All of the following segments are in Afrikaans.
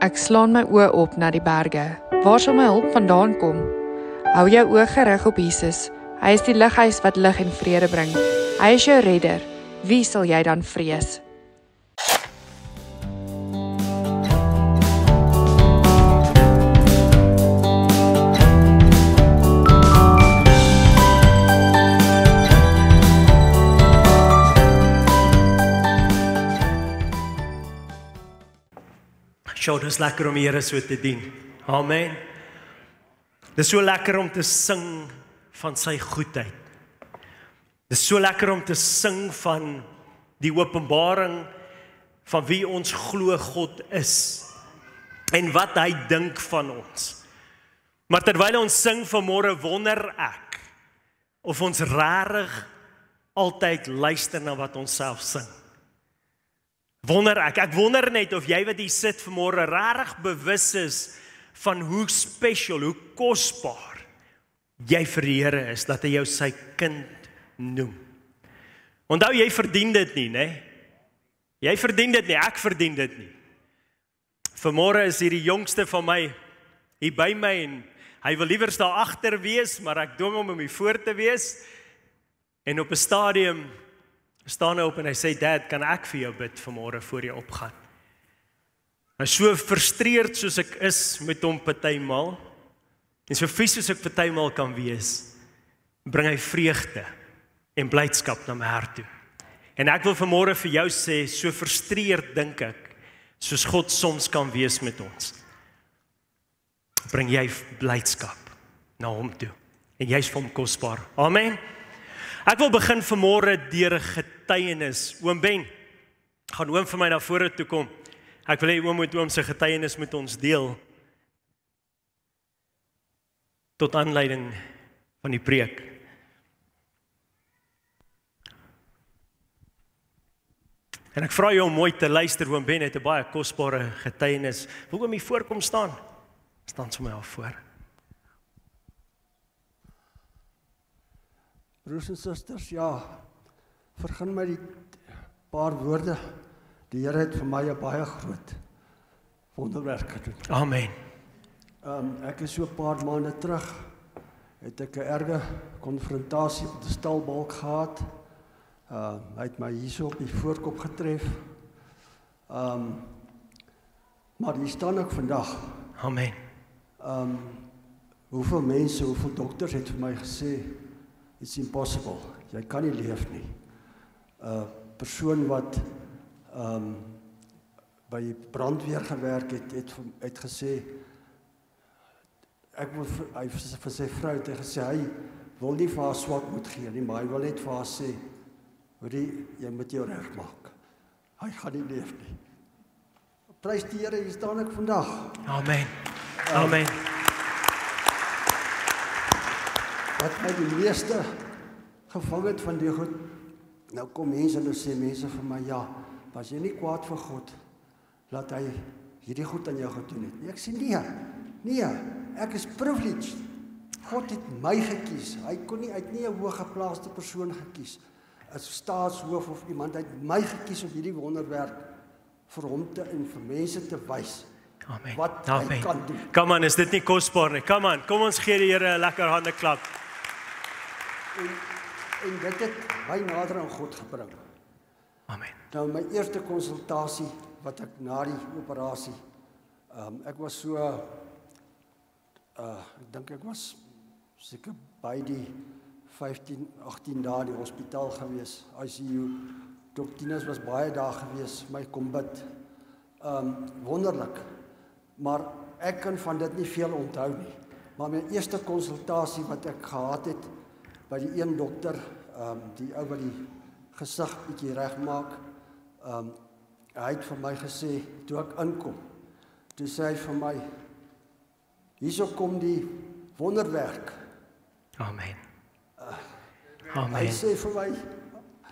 Ek slaan my oë op na die berge. Waar sal my hulp vandaan kom? Hou jou oë gerig op Jesus. Hy is die lighuis wat lig en vrede bring. Hy is jou redder. Wie sal jy dan vrees? Dit is lekker om die Here so te dien. Amen. Dit is so lekker om te sing van sy goedheid. Dit is so lekker om te sing van die openbaring van wie ons glo God is en wat hy dink van ons. Maar terwyl ons sing vanmôre, wonder ek of ons regtig altyd luister na wat ons self sing. Ek wonder net of jy wat hier sit vanmôre regtig bewus is van hoe special, hoe kosbaar jy vir die Here is, dat hy jou sy kind noem. Onthou, jy verdien dit nie, né? Jy verdien dit nie, ek verdien dit nie. Vanmôre is hier die jongste van my hier by my en hy wil liewer daar agter wees, maar ek dwing hom om hier voor te wees. En op 'n stadium staan hy op en hy sê, Dad, kan ek vir jou bid vanmôre voor jy opgaan? Hy is so frustreerd soos ek is met hom partymal, en so vies soos ek partymal kan wees, bring hy vreugde en blydskap na my hart toe. En ek wil vanmôre vir jou sê, so frustreerd dink ek, soos God soms kan wees met ons, bring jy blydskap na hom toe, en jy is vir hom kosbaar. Amen. Ek wil begin vanmôre deur 'n getuienis. Oom Ben, gaan oom vir my na vore toe kom. Ek wil hê oom moet oom sy getuienis met ons deel. Tot aanleiding van die preek. En ek vra jou om mooi te luister, oom Ben het 'n baie kosbare getuienis. Wil oom hier voorkom staan? Staan sommer al voor. Broers en susters, ja, vergun my die paar woorde. Die Here het vir my 'n baie groot wonderwerk gedoen. Amen. Ek is so 'n paar maande terug, het ek 'n erge konfrontasie met 'n stalbalk gehad. Hy het my hierso op die voorkop getref. Maar hier staan ek vandag. Amen. Hoeveel mense, hoeveel dokters het vir my gesê, it's impossible, jy kan nie leef nie. Persoon wat by brandweer gewerk het gesê, ek wil vir sy vrou het hy gesê, hy wil nie vir haar swak moet gee nie, maar hy wil net vir haar sê, hoorie, jy moet jou reg maak. Hy gaan nie leef nie. Prys die Here, hier staan ek vandag. Amen. Amen. Wat my die meeste gevang het van die goed, nou kom mense en nou sê mense vir my, ja, was jy nie kwaad vir God, dat hy hierdie goed aan jou gedoen het nie? Ek sê nee, ek is privileged. God het my gekies, hy het nie 'n hooggeplaaste persoon gekies, as staatshoof of iemand, hy het my gekies om hierdie wonderwerk vir hom en vir mense te wys. Amen. Wat Amen. hy kan doen. Kom aan, is dit nie kosbaar nie? Kom ons gee die Here 'n lekker hande klap. En dit het my nader aan God gebring. Amen. Nou my eerste konsultasie wat ek na die operasie, ek was so, ek dink ek was seker by die 15, 18 dae in die hospitaal gewees, ICU, Doktines was baie daar gewees, my kom bid, wonderlik, maar ek kan van dit nie veel onthou nie, maar my eerste konsultasie wat ek gehad het, by die een dokter, die ou wat die gesig bietjie regmaak, hy het vir my gesê, toe ek inkom, toe sê hy vir my, hierso kom die wonderwerk. Amen. Hy Amen. sê vir my,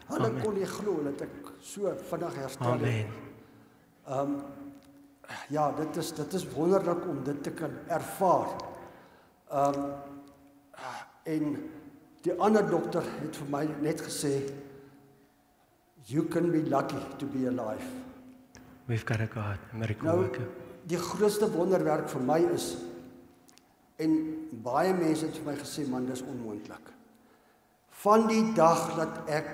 hulle kon nie glo dat ek so vinnig herstel het. Amen. Ja, dit is wonderlik om dit te kan ervaar. En die ander dokter het vir my net gesê, you can be lucky to be alive. We've got a God, a miracle Nou, worker. die grootste wonderwerk vir my is, en baie mense het vir my gesê, man, dis onmoontlik. Van die dag dat ek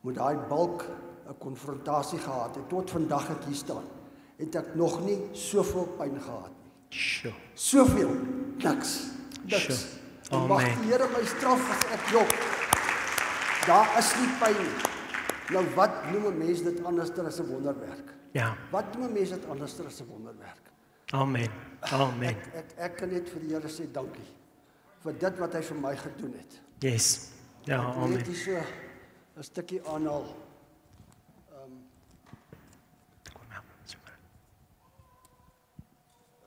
met daai balk 'n konfrontasie gehad het, tot vandag ek hier staan, het ek nog nie soveel pyn gehad nie. Sure. Soveel, niks. Sure. En mag die Here my straf as ek jok. Daar is nie pyn nie. Nou wat noem 'n mens dit anders as 'n wonderwerk? Ja. Wat noem 'n mens dit anders as 'n wonderwerk? Amen. Amen. Ek kan net vir die Here sê dankie vir dit wat hy vir my gedoen het. Yes. Ja, Ek wil amen. net hier so 'n stukkie aanhaal.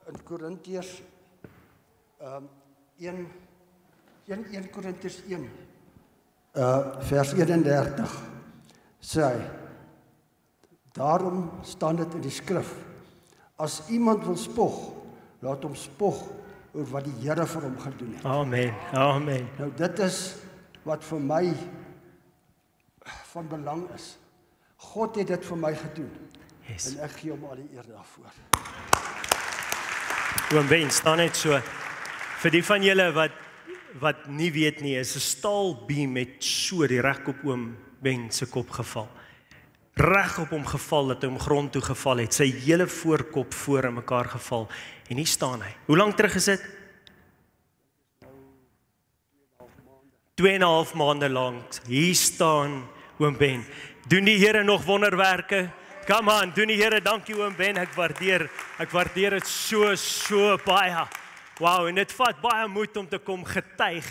In Korintiërs 1 Korintiërs 1 vers 31 sê hy, daarom staan dit in die skrif, as iemand wil spog, laat hom spog oor wat die Here vir hom gedoen het. Amen. Amen. Nou dit is wat vir my van belang is. God het dit vir my gedoen. Yes. En ek gee hom al die eer daarvoor. Oom Ben, staan net so. Vir die van julle wat nie weet nie, is 'n staalbeam met so die reg op oom Ben se kop geval. Reg op hom geval, dat hy hom grond toe geval het. Sy hele voorkop voor in mekaar geval. En hier staan hy. Hoe lank terug is dit? 2,5 maande lank. Hier staan oom Ben. Doen die Here nog wonderwerke? Come on, doen die Here, dankie oom Ben. Ek waardeer dit so baie. Wow, en dit vat baie moed om te kom getuig.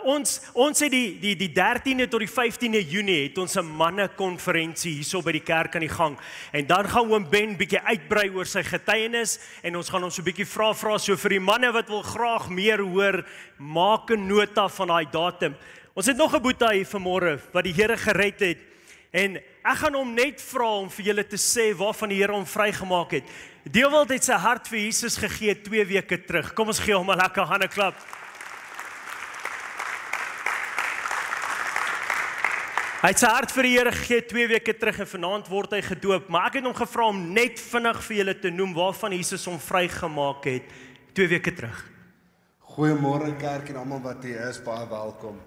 Ons het die 13de tot die 15de Junie het ons 'n mannekonferensie hierso by die kerk aan die gang. En dan gaan oom Ben bietjie uitbrei oor sy getuienis en ons gaan hom so bietjie vra so vir die manne wat wil graag meer hoor, maak 'n nota van daai datum. Ons het nog 'n boetie hier vanmôre wat die Here gered het. En ek gaan hom net vra om vir julle te sê waarvan die Here hom vrygemaak het. Deewald het sy hart vir Jesus gegee 2 weke terug. Kom ons gee hom 'n lekker handeklap. Hy het sy hart vir die Here gegee 2 weke terug en vanaand word hy gedoop. Maar ek het hom gevra om net vinnig vir julle te noem waarvan Jesus hom vrygemaak het 2 weke terug. Goeiemôre kerk en almal wat hier is, baie welkom.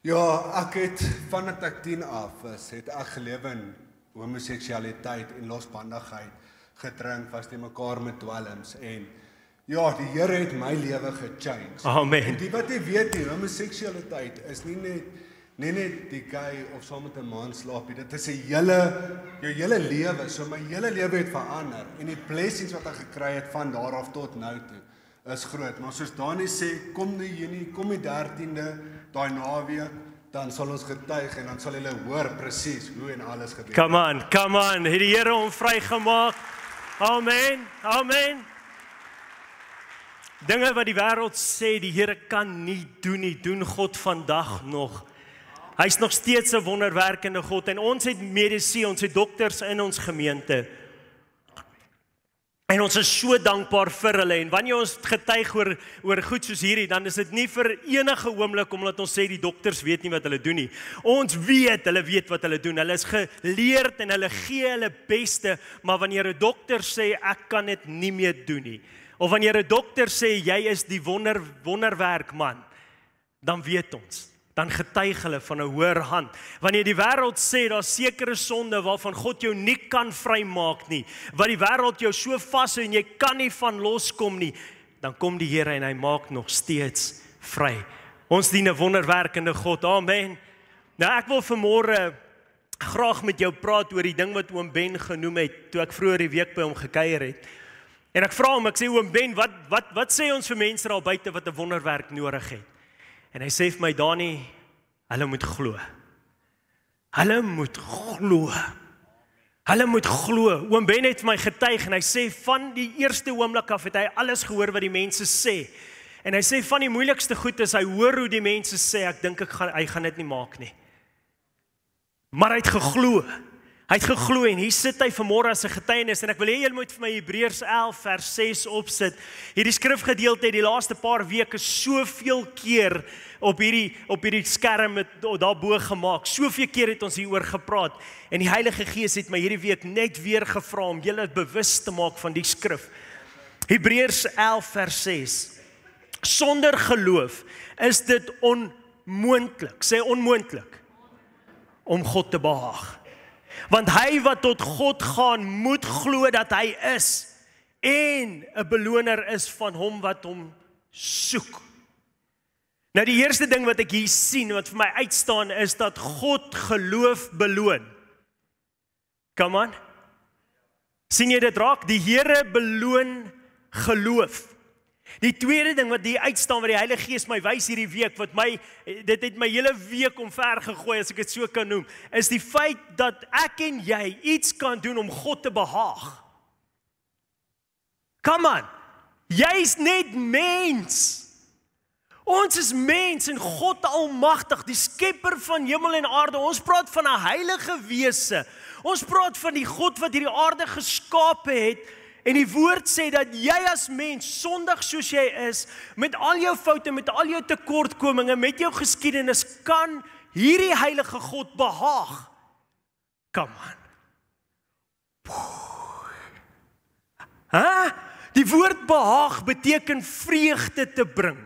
Ja, ek het vandat ek 10 af is, het ek gelewe in homoseksualiteit en losbandigheid, gedrink, was te mekaar met dwelms en ja, die Here het my lewe gechange. Amen. En die wat jy weet nie, homoseksualiteit is nie net die gay of saam met 'n man slaap nie. Dit is jou hele lewe. So my hele lewe het verander en die blessings wat ek gekry het van daar af tot nou toe is groot. Maar soos Dani sê, kom die Junie, kom die 13de, daai naweek, dan sal ons getuig en dan sal julle hoor presies hoe en alles gebeur. Come on, het die Here hom vrygemaak. Amen, amen. Dinge wat die wêreld sê die Here kan nie doen nie, doen God vandag nog. Hy's nog steeds 'n wonderwerkende God en ons het mediese, ons het dokters in ons gemeente. En ons is so dankbaar vir hulle en wanneer ons getuig oor goed soos hierdie, dan is dit nie vir enige oomblik omdat ons sê die dokters weet nie wat hulle doen nie. Ons weet, hulle weet wat hulle doen. Hulle is geleerd en hulle gee hulle beste, maar wanneer 'n dokter sê ek kan dit nie meer doen nie, of wanneer 'n dokter sê jy is die wonderwerk man, dan weet ons. Dan getuig hulle van 'n hoër hand. Wanneer die wêreld sê daar's sekere sonde waarvan God jou nie kan vrymaak nie, wat die wêreld jou so vashou en jy kan nie van loskom nie, dan kom die Here en hy maak nog steeds vry. Ons dien 'n wonderwerkende God. Amen. Nou ek wil vanmôre graag met jou praat oor die ding wat oom Ben genoem het toe ek vroeër die week by hom gekuier het. En ek vra hom, ek sê oom Ben, wat sê ons vir mense daar buite wat 'n wonderwerk nodig het? En hy sê vir my, Dani, hulle moet glo. Hulle moet glo. Hulle moet glo. Oom Ben het vir my getuig en hy sê van die eerste oomblik af het hy alles gehoor wat die mense sê. En hy sê van die moeilikste goed is hy hoor hoe die mense sê, ek dink hy gaan dit nie maak nie. Maar hy het geglo. Hy het geglo en hier sit hy vanmôre as 'n getuienis en ek wil hê julle moet vir my Hebreërs 11 vers 6 opsit. Hierdie skrifgedeelte het die laaste paar weke soveel keer op hierdie skerm daarbo gemaak. Soveel keer het ons hieroor gepraat en die Heilige Gees het my hierdie week net weer gevra om julle bewus te maak van die skrif. Hebreërs 11 vers 6. Sonder geloof is dit onmoontlik, sê onmoontlik, om God te behaag. Want hy wat tot God gaan, moet glo dat hy is en 'n beloner is van hom wat hom soek. Nou die eerste ding wat ek hier sien, wat vir my uitstaan, is dat God geloof beloon. Come on. Sien jy dit raak? Die Here beloon geloof. Die tweede ding wat hier uitstaan, wat die Heilige Gees my wys hierdie week, dit het my hele week omver gegooi, as ek dit so kan noem, is die feit dat ek en jy iets kan doen om God te behaag. Come on, jy's net mens. Ons is mens en God almagtig, die skepper van hemel en aarde. Ons praat van 'n heilige wese. Ons praat van die God wat hierdie aarde geskape het. En die woord sê dat jy as mens, sondig soos jy is, met al jou foute, met al jou tekortkominge, met jou geskiedenis, kan hierdie heilige God behaag. Come on. Die woord behaag beteken vreugde te bring.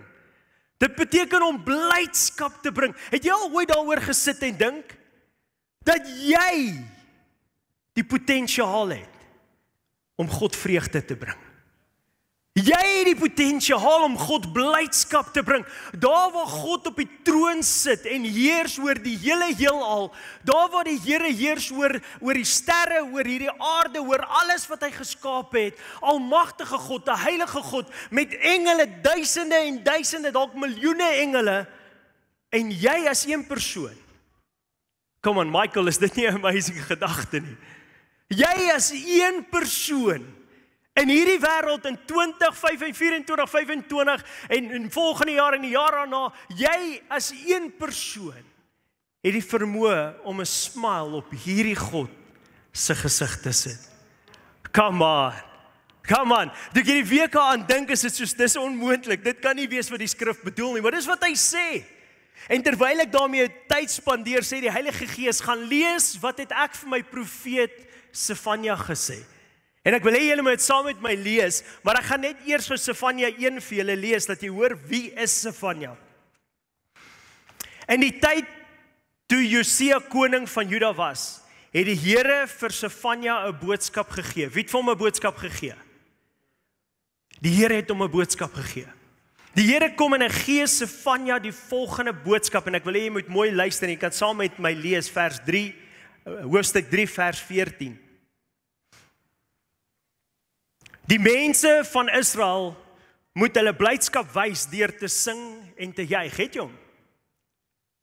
Dit beteken om blydskap te bring. Het jy al ooit daaroor gesit en dink dat jy die potensiaal het om God vreugde te bring? Jy het die potensiaal om God blydskap te bring. Daar waar God op die troon sit en heers oor die hele heelal, daar waar die Here heers oor die sterre, oor hierdie aarde, oor alles wat hy geskaap het, almagtige God, 'n heilige God, met engele, duisende en duisende, dalk miljoene engele, en jy as een persoon. Come on, Michael, is dit nie 'n amazing gedagte nie? Jy as een persoon in hierdie wêreld in 2024, 25 en volgende jaar en die jaar daarna, jy as een persoon het die vermoë om 'n smile op hierdie God se gesig te sit. Come on. Toe ek hierdie week aan dink, is dit soos dis onmoontlik. Dit kan nie wees wat die skrif bedoel nie, maar dis wat hy sê. En terwyl ek daarmee tyd spandeer, sê die Heilige Gees, gaan lees wat het ek vir my profeet Sefanja gesê. En ek wil hê julle moet saam met my lees, maar ek gaan net eers vir Sefanja 1 vir julle lees, dat jy hoor wie is Sefanja. In die tyd toe Josia koning van Juda was, het die Here vir Sefanja 'n boodskap gegee. Wie het vir hom 'n boodskap gegee? Die Here het hom 'n boodskap gegee. Die Here kom en hy gee Sefanja die volgende boodskap, en ek wil hê jy moet mooi luister, en jy kan saam met my lees hoofstuk 3 vers 14. Die mense van Israel moet hulle blydskap wys deur te sing en te juig. Het jy hom?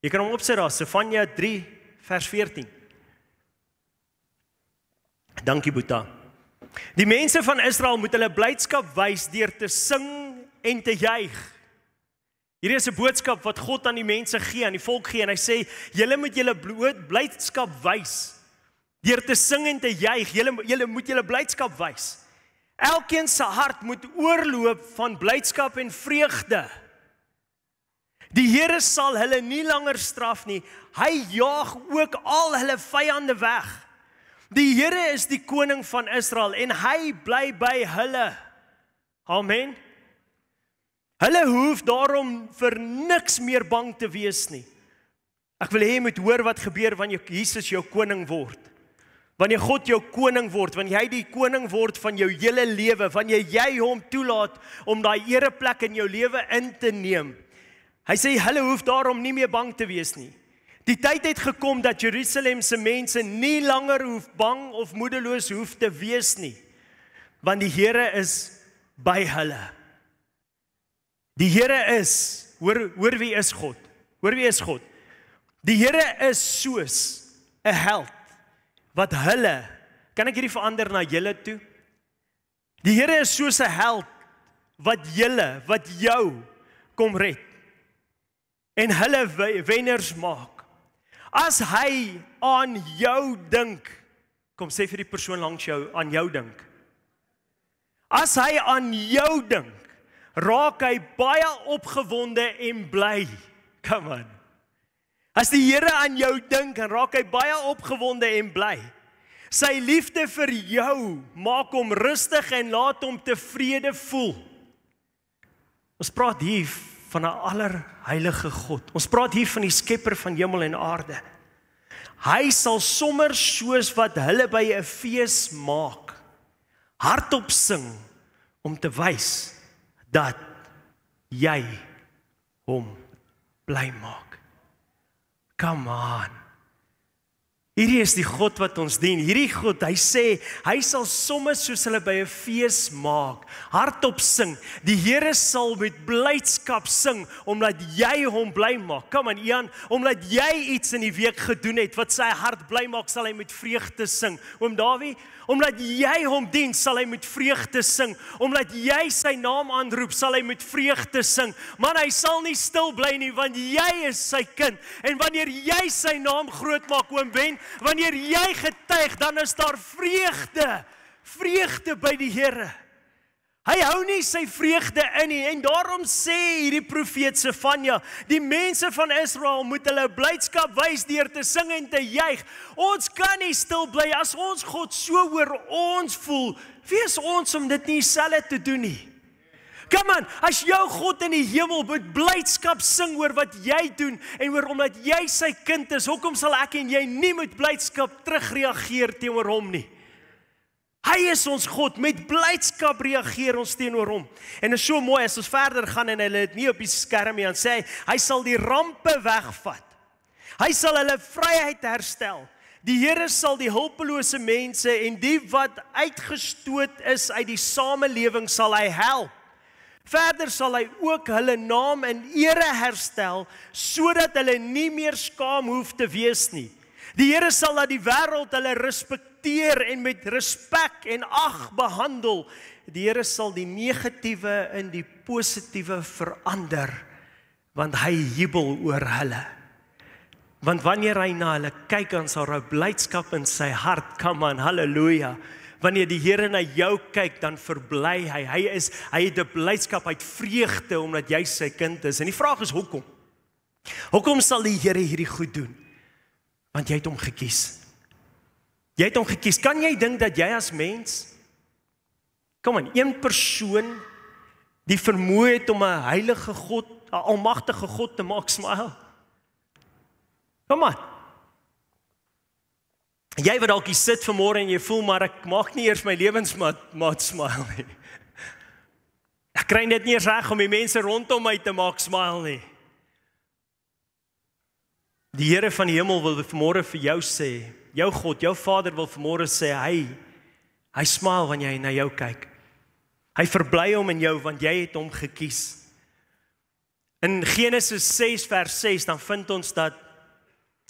Jy kan hom opsit daar, Sefanja 3 vers 14. Dankie Boeta. Die mense van Israel moet hulle blydskap wys deur te sing en te juig. Hierdie is 'n boodskap wat God aan die mense gee, aan die volk gee, en hy sê, julle moet julle blydskap wys deur te sing en te juig. Julle moet julle blydskap wys. Elkeen se hart moet oorloop van blydskap en vreugde. Die Here sal hulle nie langer straf nie. Hy jaag ook al hulle vyande weg. Die Here is die koning van Israel en hy bly by hulle. Amen. Hulle hoef daarom vir niks meer bang te wees nie. Ek wil hê jy moet hoor wat gebeur wanneer Jesus jou koning word. Wanneer God jou koning word, wanneer hy die koning word van jou hele lewe, wanneer jy hom toelaat om daai ereplek in jou lewe in te neem. Hy sê, hulle hoef daarom nie meer bang te wees nie. Die tyd het gekom dat Jerusalem se mense nie langer hoef bang of moedeloos hoef te wees nie, want die Here is by hulle. Die Here is, hoor wie is God? Hoor wie is God? Die Here is soos 'n held, wat hulle, kan ek hierdie verander na julle toe? Die Here is soos 'n held, wat jou kom red, en hulle wenners maak. As hy aan jou dink, Kom sê vir die persoon langs jou, aan jou dink. As hy aan jou dink, raak hy baie opgewonde en bly. Come on. As die Here aan jou dink, dan raak hy baie opgewonde en bly. Sy liefde vir jou maak hom rustig en laat hom tevrede voel. Ons praat hier van 'n allerheilige God. Ons praat hier van die skepper van hemel en aarde. Hy sal sommer soos wat hulle by 'n fees maak, hardop sing om te wys dat jy hom bly maak. Come on. Hierdie is die God wat ons dien. Hierdie God, hy sê, hy sal soms soos hulle by 'n fees maak, hardop sing. Die Here sal met blydskap sing, omdat jy hom bly maak. Kom aan, Ian, omdat jy iets in die week gedoen het, wat sy hart bly maak, sal hy met vreugde sing. Oom Dawie, omdat jy hom dien, sal hy met vreugde sing. Omdat jy sy naam aanroep, sal hy met vreugde sing. Man, hy sal nie stil bly nie, want jy is sy kind. En wanneer jy sy naam groot maak, oom Ben, wanneer jy getuig, dan is daar vreugde. Vreugde by die Here. Hy hou nie sy vreugde in nie, en daarom sê hierdie profeet Sefanja, die mense van Israel moet hulle blydskap wys deur te sing en te juig. Ons kan nie stil bly as ons God so oor ons voel. Wie is ons om dit nie selfe te doen nie? Come on, as jou God in die hemel met blydskap sing oor wat jy doen en oor omdat jy sy kind is, hoekom sal ek en jy nie met blydskap terugreageer teenoor hom nie? Hy is ons God, met blydskap reageer ons teenoor hom. En is so mooi as ons verder gaan en hulle dit nie op die skerm nie, dan sê hy sal die rampe wegvat. Hy sal hulle vryheid herstel. Die Here sal die hulpelose mense en die wat uitgestoot is uit die samelewing sal hy help. Verder sal hy ook hulle naam en ere herstel, sodat hulle nie meer skaam hoef te wees nie. Die Here sal laat die wêreld hulle respekteer en met respek en ag behandel. Die Here sal die negatiewe in die positiewe verander, want hy jubel oor hulle. Want wanneer hy na hulle kyk, dan sal daar blydskap in sy hart. Come on, halleluja. Wanneer die Here na jou kyk, dan verbly hy. Hy het 'n blydskap, hy het vreugde omdat jy sy kind is. En die vraag is hoekom? Hoekom sal die Here hierdie goed doen? Want jy het hom gekies. Jy het hom gekies. Kan jy dink dat jy as mens, kom aan, een persoon die vermoë het om 'n heilige God, 'n almagtige God te maak smile? Kom aan. Jy wat dalk hier sit vanmôre en jy voel maar ek maak nie eers my lewensmaat smile nie. Ek kry dit nie eens reg om die mense rondom my te maak smile nie. Die Here van die hemel wil vanmôre vir jou sê, jou God, jou Vader wil vanmôre sê, hy smile wanneer hy na jou kyk. Hy verbly hom in jou want jy het hom gekies. In Genesis 6 vers 6 dan vind ons dat,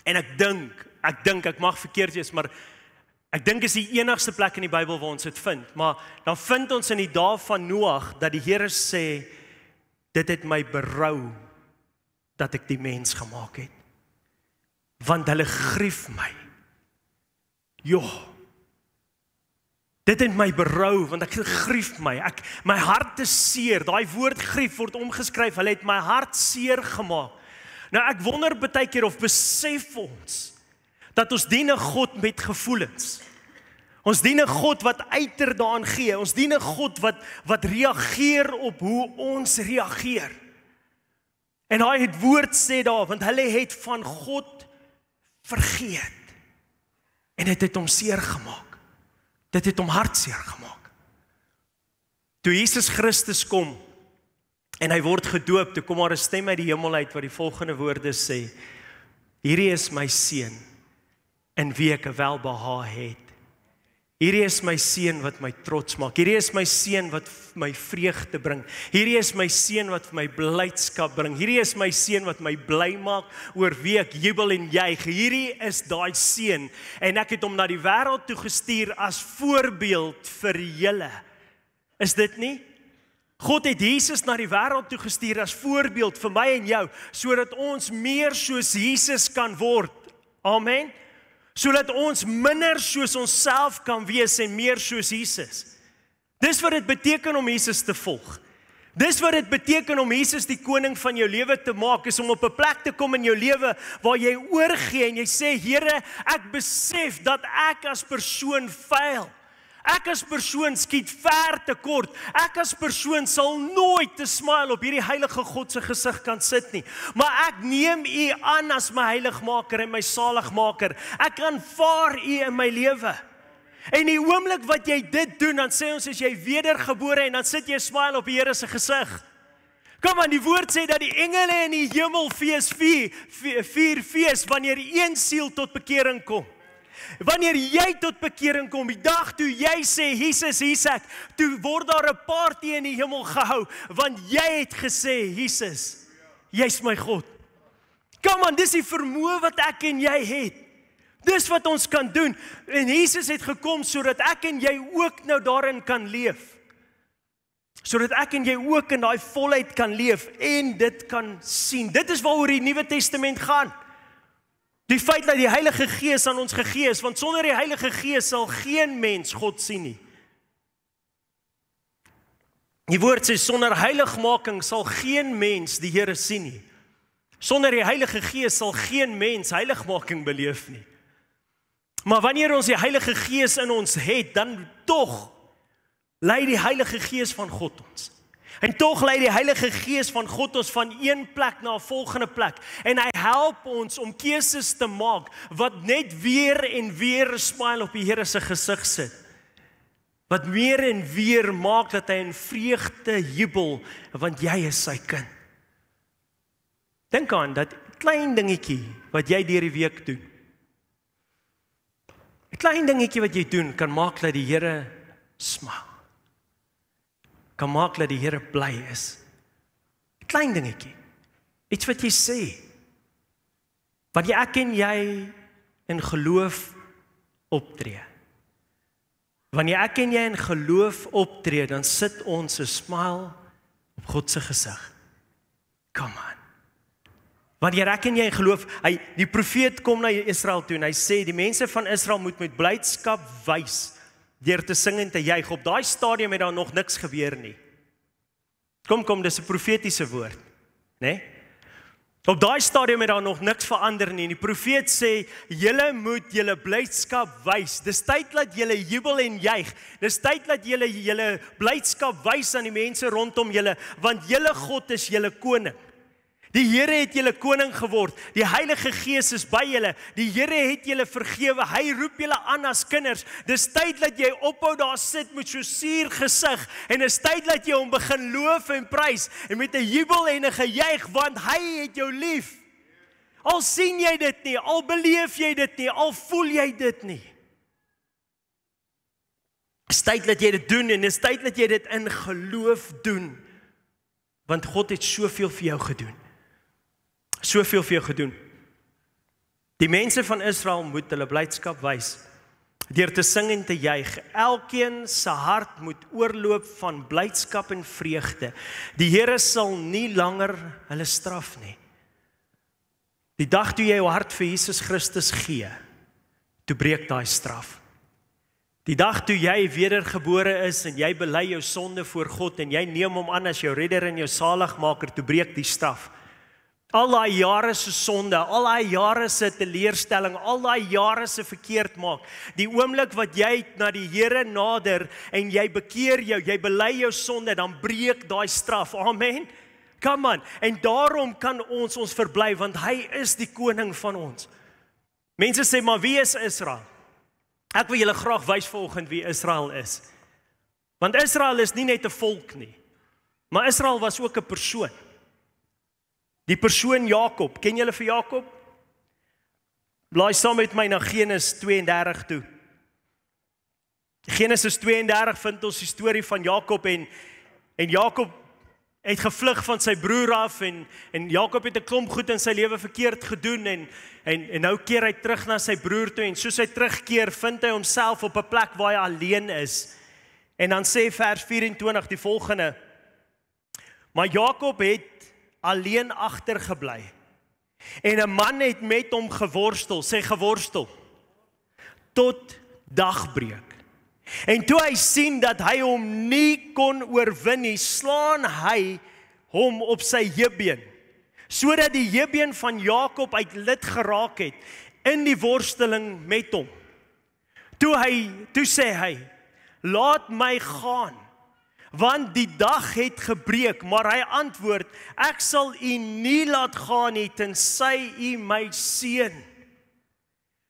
en ek dink, ek mag verkeerd wees, maar ek dink is die enigste plek in die Bybel waar ons dit vind, maar dan vind ons in die dae van Noag, dat die Here sê, dit het my berou, dat ek die mens gemaak het, want hulle grief my. Dit het my berou, want ek grief my, my hart is seer, daai woord grief word omgeskryf, hulle het my hart seer gemaak. Nou ek wonder baie keer of besef ons, dat ons dien 'n God met gevoelens. Ons dien 'n God wat uiter daaraan gee. Ons dien 'n God wat reageer op hoe ons reageer. En hy het woord sê daar, want hulle het van God vergeet. En dit het hom seer gemaak. Dit het hom hartseer gemaak. Toe Jesus Christus kom, en hy word gedoop, toe kom daar 'n stem uit die hemel uit, wat die volgende woorde sê, hierdie is my seun, in wie ek 'n welbehae het. Hierdie is my seun wat my trots maak. Hierdie is my seun wat my vreugde bring. Hierdie is my seun wat vir my blydskap bring. Hierdie is my seun wat my bly maak, oor wie ek jubel en juig. Hierdie is daai seun, en ek het hom na die wêreld toe gestuur as voorbeeld vir julle. Is dit nie? God het Jesus na die wêreld toe gestuur as voorbeeld vir my en jou, sodat ons meer soos Jesus kan word. Amen. sodat ons minder soos onsself kan wees en meer soos Jesus. Dis wat dit beteken om Jesus te volg. Dis wat dit beteken om Jesus die koning van jou lewe te maak, is om op 'n plek te kom in jou lewe waar jy oorgee en jy sê, Here, ek besef dat ek as persoon faal. Ek as persoon skiet ver te kort. Ek as persoon sal nooit 'n smile op hierdie heilige God se gesig kan sit nie. Maar ek neem U aan as my heiligmaker en my saligmaker. Ek aanvaar U in my lewe. En die oomblik wat jy dit doen, dan sê ons, as jy wedergebore en dan sit jy 'n smile op die Here se gesig. Kom aan, die woord sê dat die engele in die hemel vier fees wanneer een siel tot bekering kom. Wanneer jy tot bekering kom, die dag toe jy sê, Jesus, hier's ek, toe word daar 'n party in die hemel gehou, want jy het gesê, Jesus, jy's my God. Kom aan, dis die vermoë wat ek en jy het. Dis wat ons kan doen. En Jesus het gekom sodat ek en jy ook nou daarin kan leef. Sodat ek en jy ook in daai volheid kan leef en dit kan sien. Dit is waaroor die Nuwe Testament gaan. Die feit dat die Heilige Gees aan ons gegee is, want sonder die Heilige Gees sal geen mens God sien nie. Die woord sê, sonder heiligmaking sal geen mens die Here sien nie. Sonder die Heilige Gees sal geen mens heiligmaking beleef nie. Maar wanneer ons die Heilige Gees in ons het, dan tog lei die Heilige Gees van God ons. En tog lei die Heilige Gees van God ons van een plek na 'n volgende plek. En hy help ons om keuses te maak wat net weer en weer 'n smile op die Here se gesig sit. Wat weer en weer maak dat hy in vreugde jubel, want jy is sy kind. Dink aan dat klein dingetjie wat jy deur die week doen. 'n Klein dingetjie wat jy doen kan maak dat die Here smile. Kan maak dat die Here bly is. 'n Klein dingetjie. Iets wat jy sê. Wanneer ek en jy in geloof optree. Wanneer ek en jy in geloof optree, dan sit ons 'n smile op God se gesig. Come on. Wanneer ek en jy in geloof, die profeet kom na Israel toe en hy sê, die mense van Israel moet met blydskap wys, deur te sing en te juig. Op daai stadium het daar nog niks gebeur nie. Kom, dis 'n profetiese woord, né? Op daai stadium het daar nog niks verander nie. Die profeet sê, julle moet julle blydskap wys. Dis tyd dat julle jubel en juig. Dis tyd dat julle blydskap wys aan die mense rondom julle, want julle God is julle koning. Die Here het julle koning geword. Die Heilige Gees is by julle. Die Here het julle vergewe. Hy roep julle aan as kinders. Dis tyd dat jy ophou daar sit met so suur gesig en dis tyd dat jy hom begin loof en prys en met 'n jubel en 'n gejuig, want hy het jou lief. Al sien jy dit nie, al beleef jy dit nie, al voel jy dit nie. Dis tyd dat jy dit doen en dis tyd dat jy dit in geloof doen. Want God het soveel vir jou gedoen. Soveel vir jou gedoen. Die mense van Israel moet hulle blydskap wys deur te sing en te juig. Elkeen se hart moet oorloop van blydskap en vreugde. Die Here sal nie langer hulle straf nie. Die dag toe jy jou hart vir Jesus Christus gee, toe breek daai straf. Die dag toe jy wedergebore is en jy bely jou sonde voor God en jy neem hom aan as jou redder en jou saligmaker, toe breek die straf. Al daai jare se sonde, al daai jare se teleurstelling, al daai jare se verkeerd maak. Die oomblik wat jy na die Here nader en jy bekeer jou, jy bely jou sonde, dan breek daai straf. Amen. Come on. En daarom kan ons verbly, want hy is die koning van ons. Mense sê, maar wie is Israel? Ek wil julle graag wys vanoggend wie Israel is. Want Israel is nie net 'n volk nie, maar Israel was ook 'n persoon. Die persoon Jakob, ken julle vir Jakob? Blaai saam met my na Genesis 32 toe. Genesis 32 vind ons die storie van Jakob en Jakob het gevlug van sy broer af en Jakob het 'n klomp goed in sy lewe verkeerd gedoen en nou keer hy terug na sy broer toe en soos hy terugkeer vind hy homself op 'n plek waar hy alleen is. En dan sê vers 24 die volgende: Maar Jakob het alleen agtergebly. En 'n man het met hom geworstel, sê geworstel. tot dagbreek. En toe hy sien dat hy hom nie kon oorwin nie, slaan hy hom op sy heubeen, sodat die heubeen van Jakob uit lid geraak het in die worsteling met hom. Toe sê hy, laat my gaan, want die dag het gebreek, maar hy antwoord, ek sal u nie laat gaan nie, tensy u my seën.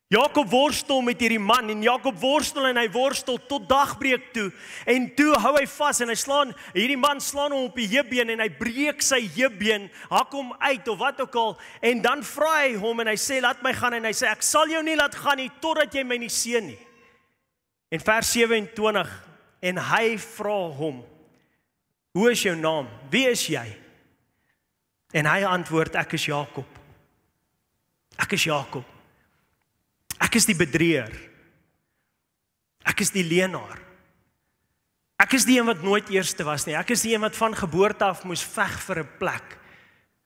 Jakob worstel met hierdie man, en Jakob worstel en hy worstel tot dagbreek toe, en toe hou hy vas, en hierdie man slaan hom op die heubeen, en hy breek sy heubeen, hak hom uit, of wat ook al, en dan vra hy hom, en hy sê, laat my gaan, en hy sê, ek sal jou nie laat gaan nie, totdat jy my nie seën nie. En vers 27, en hy vra hom, hoe is jou naam? Wie is jy? En hy antwoord, ek is Jakob. Ek is Jakob. Ek is die bedrieër. Ek is die leenaar. Ek is die een wat nooit eerste was nie. Ek is die een wat van geboorte af moes veg vir 'n plek.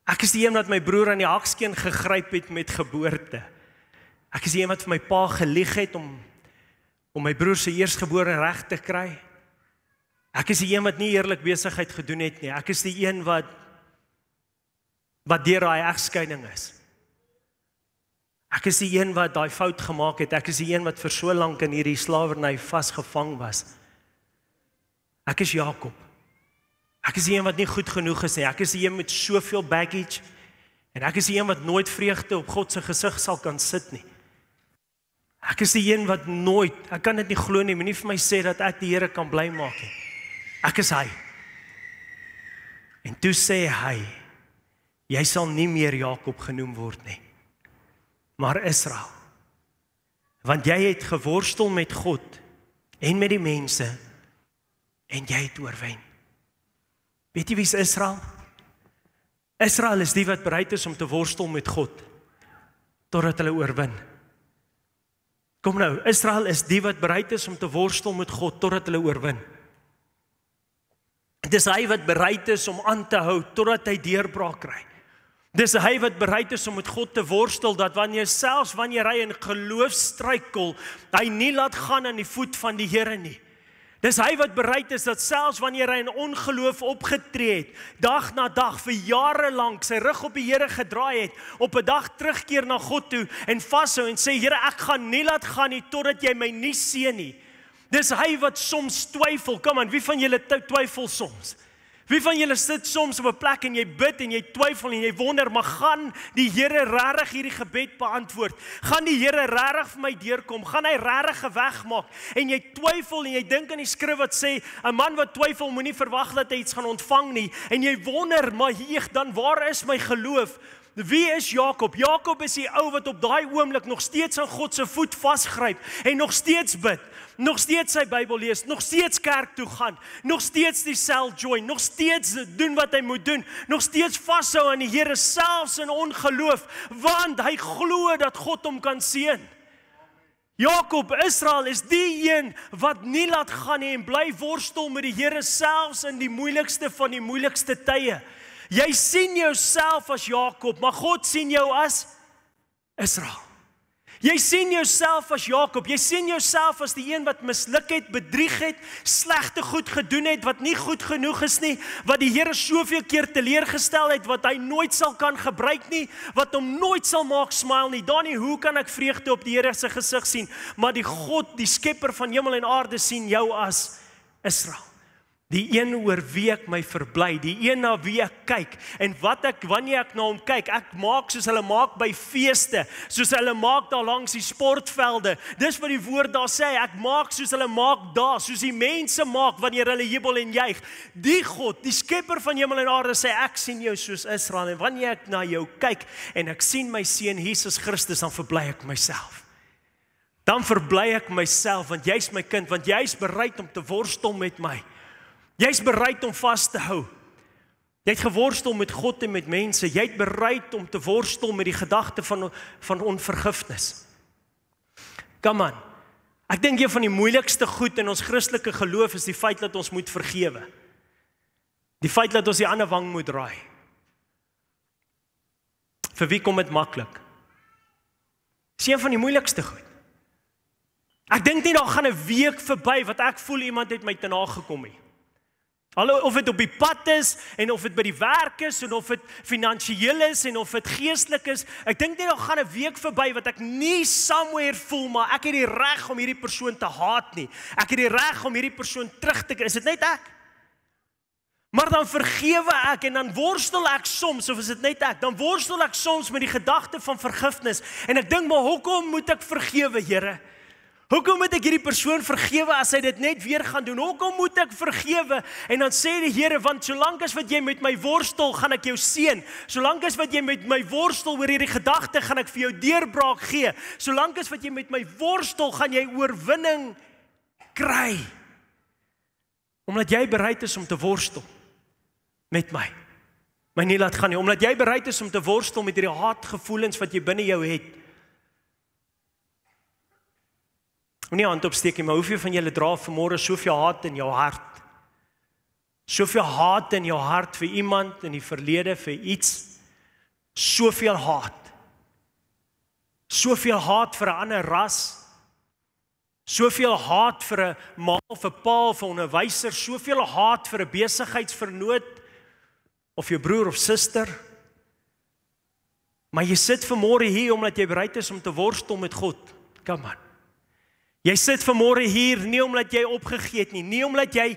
Ek is die een wat my broer aan die hakskeen gegryp het met geboorte. Ek is die een wat vir my pa gelieg het om my broer se eersgebore reg te kry. Ek is die een wat nie eerlik besigheid gedoen het nie. Ek is die een wat deur daai egskeiding is. Ek is die een wat daai fout gemaak het. Ek is die een wat vir so lank in hierdie slawerny vasgevang was. Ek is Jakob. Ek is die een wat nie goed genoeg is nie. Ek is die een met soveel baggage. En ek is die een wat nooit vreugde op God se gesig sal kan sit nie. Ek is die een wat nooit, ek kan dit nie glo nie, moenie vir my sê dat ek die Here kan bly maak nie. Ek is hy. En toe sê hy, jy sal nie meer Jakob genoem word nie, maar Israel. Want jy het geworstel met God en met die mense, en jy het oorwin. Weet jy wie is Israel? Israel is die wat bereid is om te worstel met God, totdat hulle oorwin. Kom nou, Israel is die wat bereid is om te worstel met God, totdat hulle oorwin. Dis hy wat bereid is om aan te hou, totdat hy deurbraak kry. Dis hy wat bereid is om met God te worstel, dat selfs wanneer hy in geloof struikel, hy nie laat gaan aan die voet van die Here nie. Dis hy wat bereid is dat selfs wanneer hy in ongeloof opgetree het, dag na dag, vir jare lank, sy rug op die Here gedraai het, op 'n dag terugkeer na God toe, en vashou en sê, Here, ek gaan nie laat gaan nie, totdat jy my nie seën nie. Dis hy wat soms twyfel. Kom aan, wie van julle twyfel soms? Wie van julle sit soms op 'n plek en jy bid en jy twyfel en jy wonder, maar gaan die Here regtig hierdie gebed beantwoord? Gaan die Here regtig vir my deurkom? Gaan hy regtig 'n weg maak? En jy twyfel en jy dink aan die skrif wat sê, 'n man wat twyfel moenie verwag dat hy iets gaan ontvang nie. En jy wonder, maar dan waar is my geloof? Wie is Jakob? Jakob is die ou wat op daai oomblik nog steeds aan God se voet vasgryp en nog steeds bid, nog steeds sy Bybel lees, nog steeds kerk toe gaan, nog steeds die sel join, nog steeds doen wat hy moet doen, nog steeds vashou aan die Here selfs in ongeloof, want hy glo dat God hom kan seën. Jakob, Israel, is die een wat nie laat gaan nie en bly worstel met die Here selfs in die moeilikste van die moeilikste tye. Jy sien jouself as Jakob, maar God sien jou as Israel. Jy sien jouself as Jakob, jy sien jouself as die een wat misluk het, bedrieg het, slegte goed gedoen het, wat nie goed genoeg is nie, wat die Here soveel keer teleurgestel het, wat hy nooit sal kan gebruik nie, wat hom nooit sal maak smile nie. Danie, hoe kan ek vreugde op die Here se gesig sien? Maar die God, die skepper van hemel en aarde, sien jou as Israel. Die een oor wie ek my verbly, die een na wie ek kyk, en wanneer ek na hom kyk, ek maak soos hulle maak by feeste, soos hulle maak daar langs die sportvelde, dis wat die woord daar sê, ek maak soos hulle maak daar, soos die mense maak, wanneer hulle jubel en juig. Die God, die skepper van hemel en aarde sê, ek sien jou soos Israel, en wanneer ek na jou kyk, en ek sien my seun Jesus Christus, dan verbly ek myself. Dan verbly ek myself, want jy's my kind, want jy's bereid om te worstel met my. Jy's bereid om vas te hou. Jy het geworstel met God en met mense. Jy het bereid om te worstel met die gedagte van onvergifnis. Come on. Ek dink een van die moeilikste goed in ons Christelike geloof is die feit dat ons moet vergewe. Die feit dat ons die ander wang moet draai. Vir wie kom dit maklik? Dis een van die moeilikste goed. Ek dink nie daar gaan 'n week verby wat ek voel iemand het my te nagekom nie. Hallo, of dit op die pad is, en of dit by die werk is, en of dit finansiëel is, en of dit geestelik is. Ek dink nie daar gaan 'n week verby wat ek nie somewhere voel, maar ek het die reg om hierdie persoon te haat nie. Ek het die reg om hierdie persoon terug te kry. Is dit net ek? Maar dan vergewe ek en dan worstel ek soms, of is dit net ek, dan worstel ek soms met die gedagte van vergifnis. En ek dink, maar hoekom moet ek vergewe, Here? Hoekom moet ek hierdie persoon vergewe as hy dit net weer gaan doen? Hoekom moet ek vergewe? En dan sê die Here, want solank as wat jy met my worstel, gaan ek jou seën. Solank as wat jy met my worstel oor hierdie gedagte, gaan ek vir jou deurbraak gee. Solank as wat jy met my worstel, gaan jy oorwinning kry. Omdat jy bereid is om te worstel met my. My nie laat gaan nie. Omdat jy bereid is om te worstel met hierdie haatgevoelens wat jy binne jou het. Moenie hand opsteek nie, maar hoeveel van julle dra vanmôre soveel haat in jou hart? Soveel haat in jou hart vir iemand in die verlede, vir iets. Soveel haat. Soveel haat vir 'n ander ras. Soveel haat vir 'n ma of 'n pa of 'n onderwyser. Soveel haat vir 'n besigheidsvernoot of jou broer of suster. Maar jy sit vanmôre hier omdat jy bereid is om te worstel met God. Come on. Jy sit vanmôre hier nie omdat jy opgegee het nie, nie omdat jy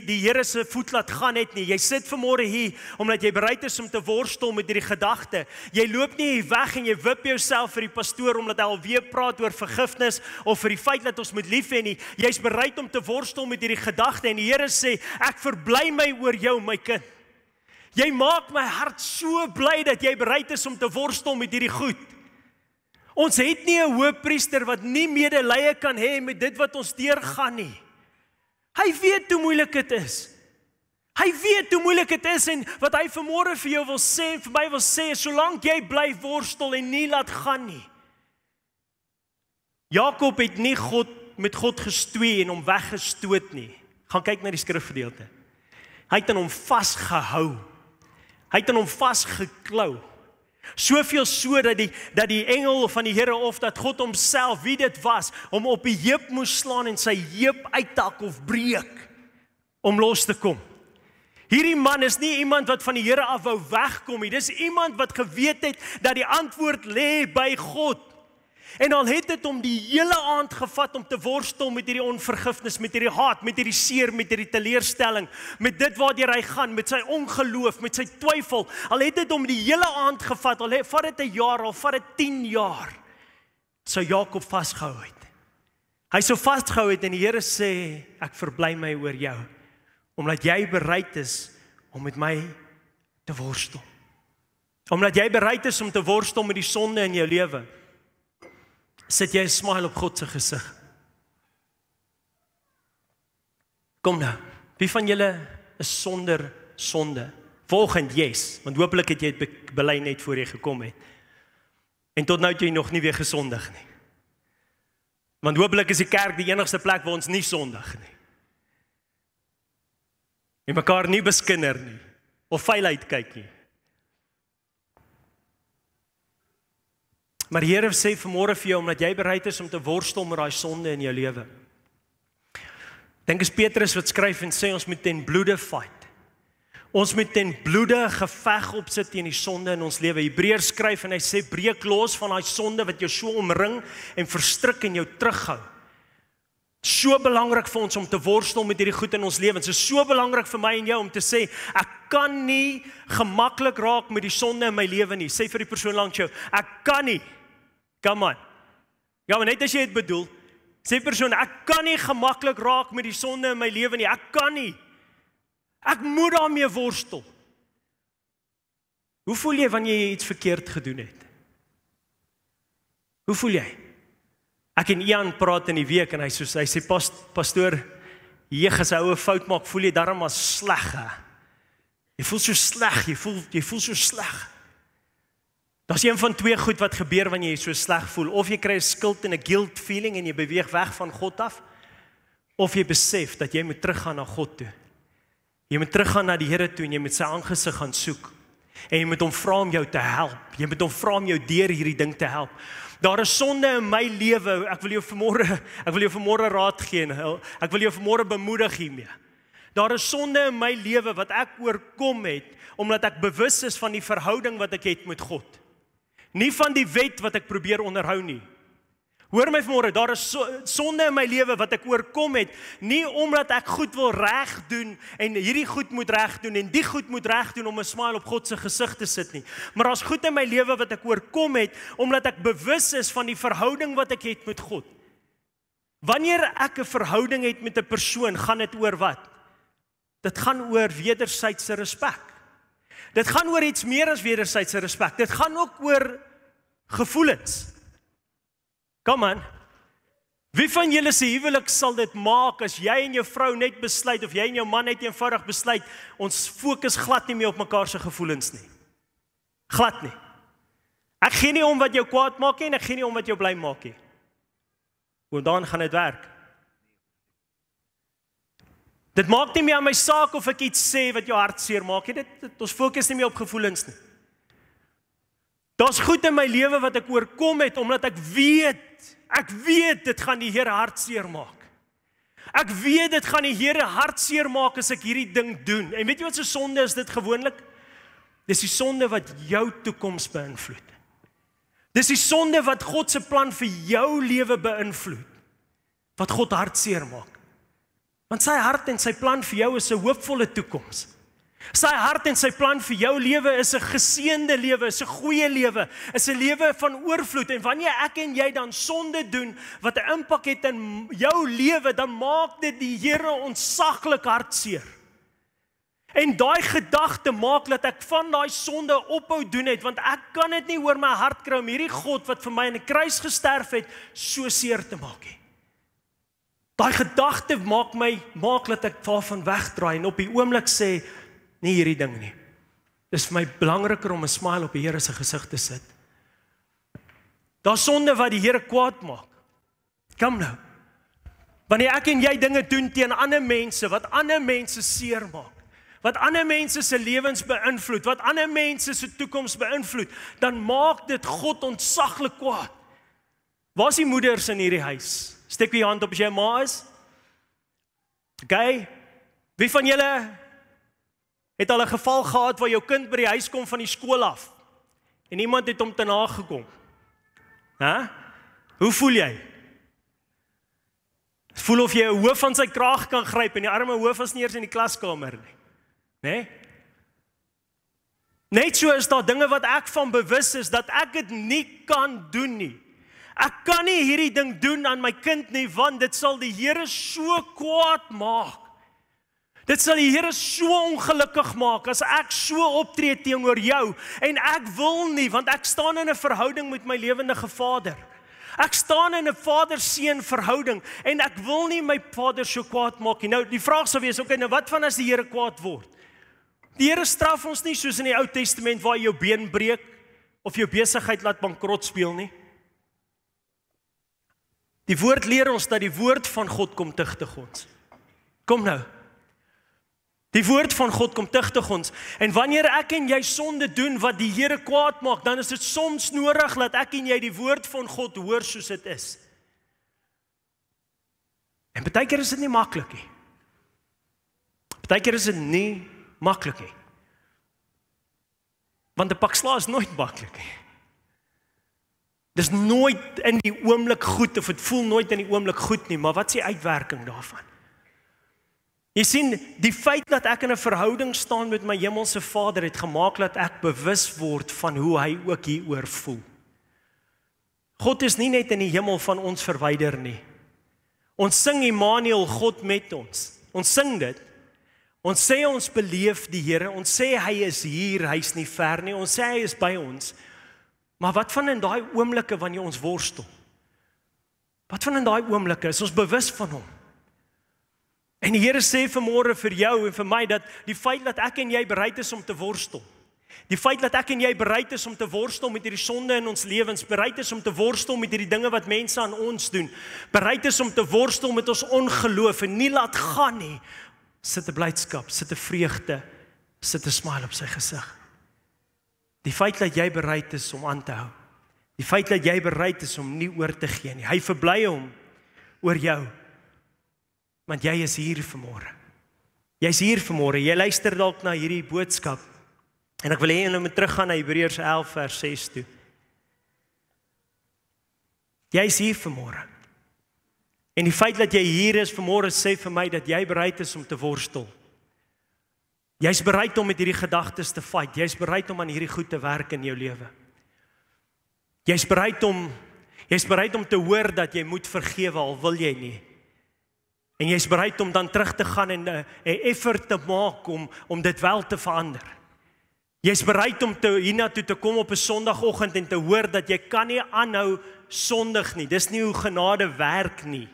die Here se voet laat gaan het nie. Jy sit vanmôre hier omdat jy bereid is om te worstel met hierdie gedagte. Jy loop nie hier weg en jy wip jouself vir die pastoor omdat hy alweer praat oor vergifnis of vir die feit dat ons moet lief hê nie. Jy's bereid om te worstel met hierdie gedagte en die Here sê, ek verbly my oor jou, my kind. Jy maak my hart so bly dat jy bereid is om te worstel met hierdie goed. Ons het nie 'n hoëpriester wat nie medelee kan hê met dit wat ons deurgaan nie. Hy weet hoe moeilik dit is. Hy weet hoe moeilik dit is en wat hy vanmôre vir jou wil sê en vir my wil sê, solank jy bly worstel en nie laat gaan nie. Jakob het nie met God gestoei en hom weggestoot nie. Gaan kyk na die skrifgedeelte. Hy het aan hom vasgehou. Hy het aan hom vasgeklou. Soveel so dat die engel van die Here of dat God homself, wie dit was, hom op die heup moes slaan en sy heup uithak of breek om los te kom. Hierdie man is nie iemand wat van die Here af wou wegkom nie. Dis iemand wat geweet het dat die antwoord lê by God. En al het dit om die hele aand gevat om te worstel met hierdie onvergifnis, met hierdie haat, met hierdie seer, met hierdie teleurstelling, met dit waardeur hy gaan, met sy ongeloof, met sy twyfel. Al het dit om die hele aand gevat, al vat dit 'n jaar, al vat dit 10 jaar, sou Jakob vasgehou het. Hy sou vasgehou het en die Here sê, ek verbly my oor jou, omdat jy bereid is om met my te worstel. Omdat jy bereid is om te worstel met die sonde in jou lewe. Sit jy 'n smile op God se gesig. Kom nou, wie van julle is sonder sonde? Volgend, yes, want hopelik het jy dit bely net voor jy gekom het. En tot nou het jy nog nie weer gesondig nie. Want hopelik is die kerk die enigste plek waar ons nie sondig nie. En mekaar nie beskinder nie, of vuil uitkyk nie. Maar die Here sê vanmôre vir jou, omdat jy bereid is om te worstel met daai sonde in jou lewe. Dink is Petrus wat skryf en sê ons moet ten bloede fight. Ons moet ten bloede geveg opsit teen die sonde in ons lewe. Hebreërs skryf en hy sê breek los van daai sonde wat jou so omring en verstrik en jou terughou. So belangrik vir ons om te worstel met hierdie goed in ons lewens. Dit is so belangrik vir my en jou om te sê ek kan nie gemaklik raak met die sonde in my lewe nie. Sê vir die persoon langs jou, ek kan nie. Come on. Ja, maar net as jy dit bedoel, sê persoon, ek kan nie gemaklik raak met die sonde in my lewe nie. Ek kan nie. Ek moet daarmee worstel. Hoe voel jy wanneer jy iets verkeerd gedoen het? Hoe voel jy? Ek en Ian praat in die week en hy sê pastoor, as hy 'n fout maak, voel jy darm as sleg. Jy voel so sleg, jy voel so sleg. Daar's een van twee goed wat gebeur wanneer jy so sleg voel. Of jy kry 'n skuld en 'n guilt feeling en jy beweeg weg van God af, of jy besef dat jy moet teruggaan na God toe. Jy moet teruggaan na die Here toe en jy moet sy aangesig gaan soek. En jy moet hom vra om jou te help. Jy moet hom vra om jou deur hierdie ding te help. Daar is sonde in my lewe. Ek wil jou vanmôre raad gee. Ek wil jou vanmôre bemoedig hiermee. Daar is sonde in my lewe wat ek oorkom het omdat ek bewus is van die verhouding wat ek het met God. Nie van die wet wat ek probeer onderhou nie. Hoor my vanmôre, daar is sonde in my lewe wat ek oorkom het, nie omdat ek goed wil reg doen en hierdie goed moet reg doen en die goed moet reg doen om 'n smile op God se gesig te sit nie. Maar daar's goed in my lewe wat ek oorkom het omdat ek bewus is van die verhouding wat ek het met God. Wanneer ek 'n verhouding het met 'n persoon, gaan dit oor wat? Dit gaan oor wederwysige respek. Dit gaan oor iets meer as wederwysige respek. Dit gaan ook oor gevoelens. Kom aan. Wie van julle se huwelik sal dit maak as jy en jou vrou net besluit of jy en jou man net eenvoudig besluit ons fokus glad nie meer op mekaar se gevoelens nie. Glad nie. Ek gee nie om wat jou kwaad maak nie en ek gee nie om wat jou bly maak nie. Want dan gaan dit werk. Dit maak nie meer aan my saak of ek iets sê wat jou hart seer maak nie. Ons fokus nie meer op gevoelens nie. Daar's goed in my lewe wat ek oorkom het omdat ek weet dit gaan die Here hartseer maak. Ek weet dit gaan die Here hartseer maak as ek hierdie ding doen. En weet jy wat se sonde is dit gewoonlik? Dis die sonde wat jou toekoms beïnvloed. Dis die sonde wat God se plan vir jou lewe beïnvloed. Wat God hartseer maak. Want sy hart en sy plan vir jou is 'n hoopvolle toekoms. Sy hart en sy plan vir jou lewe is 'n geseënde lewe, is 'n goeie lewe, is 'n lewe van oorvloed. En wanneer ek en jy dan sonde doen wat 'n impak het in jou lewe, dan maak dit die Here ontsaglik hartseer. En daai gedagte maak dat ek van daai sonde ophou doen het, want ek kan dit nie oor my hart kry om hierdie God wat vir my in 'n kruis gesterf het, so seer te maak nie. Daai gedagte maak dat ek daarvan wegdraai en op die oomblik sê, nie hierdie ding nie. Dis vir my belangriker om 'n smile op die Here se gesig te sit. Daar's sonde wat die Here kwaad maak. Kom nou. Wanneer ek en jy dinge doen teen ander mense, wat ander mense seer maak, wat ander mense se lewens beïnvloed, wat ander mense se toekoms beïnvloed, dan maak dit God ontsaglik kwaad. Waar is die moeders in hierdie huis? Steek jou hand op as jy 'n ma is. Okay. Wie van julle het al 'n geval gehad waar jou kind by die huis kom van die skool af en iemand het hom te nagekom? Hæ? Hoe voel jy? Voel of jy 'n hoof van sy kraag kan gryp en die arme hoof was nie eers in die klaskamer nie. Né? Net so is daar dinge wat ek van bewus is dat ek dit nie kan doen nie. Ek kan nie hierdie ding doen aan my kind nie, want dit sal die Here so kwaad maak. Dit sal die Here so ongelukkig maak as ek so optree teenoor jou. En ek wil nie, want ek staan in 'n verhouding met my lewendige Vader. Ek staan in 'n vader-seun verhouding en ek wil nie my Vader so kwaad maak nie. Nou, die vraag sou wees, okay, nou wat van as die Here kwaad word? Die Here straf ons nie soos in die Ou Testament waar jy jou been breek of jou besigheid laat bankrot speel nie. Die woord leer ons dat die woord van God kom tugtig ons. Kom nou. Die woord van God kom tugtig ons. En wanneer ek en jy sonde doen wat die Here kwaad maak, dan is dit soms nodig dat ek en jy die woord van God hoor soos dit is. En baie keer is dit nie maklik nie. Baie keer is dit nie maklik nie. Want 'n pak slaag is nooit maklik nie. Dis nooit in die oomblik goed, of dit voel nooit in die oomblik goed nie, maar wat is die uitwerking daarvan? Jy sien, die feit dat ek in 'n verhouding staan met my hemelse Vader het gemaak dat ek bewus word van hoe hy ook hieroor voel. God is nie net in die hemel van ons verwyder nie. Ons sing Immanuel, God met ons. Ons sing dit. Ons sê ons beleef die Here, ons sê hy is hier, hy's nie ver nie, ons sê hy is by ons. Maar wat van in daai oomblikke wanneer ons worstel? Wat van in daai oomblikke is ons bewus van hom? En die Here sê vanmôre vir jou en vir my dat die feit dat ek en jy bereid is om te worstel, die feit dat ek en jy bereid is om te worstel met hierdie sonde in ons lewens, bereid is om te worstel met hierdie dinge wat mense aan ons doen, bereid is om te worstel met ons ongeloof en nie laat gaan nie, sit 'n blydskap, sit 'n vreugde, sit 'n smile op sy gesig. Die feit dat jy bereid is om aan te hou, Die feit dat jy bereid is om nie oor te gee nie. Hy verbly hom oor jou. Want jy is hier vanmôre. Jy's hier vanmôre. Jy luister dalk na hierdie boodskap. En ek wil hê jy moet teruggaan na Hebreërs 11 vers 6 toe. Jy's hier vanmôre. En die feit dat jy hier is vanmôre sê vir my dat jy bereid is om te worstel. Jy's bereid om met hierdie gedagtes te fight. Jy's bereid om aan hierdie goed te werk in jou lewe. Jy's bereid om te hoor dat jy moet vergewe al wil jy nie. En jy's bereid om dan terug te gaan en 'n effort te maak om dit wel te verander. Jy's bereid om hiernatoe te kom op 'n Sondagoggend en te hoor dat jy kan nie aanhou sondig nie. Dis nie hoe genade werk nie.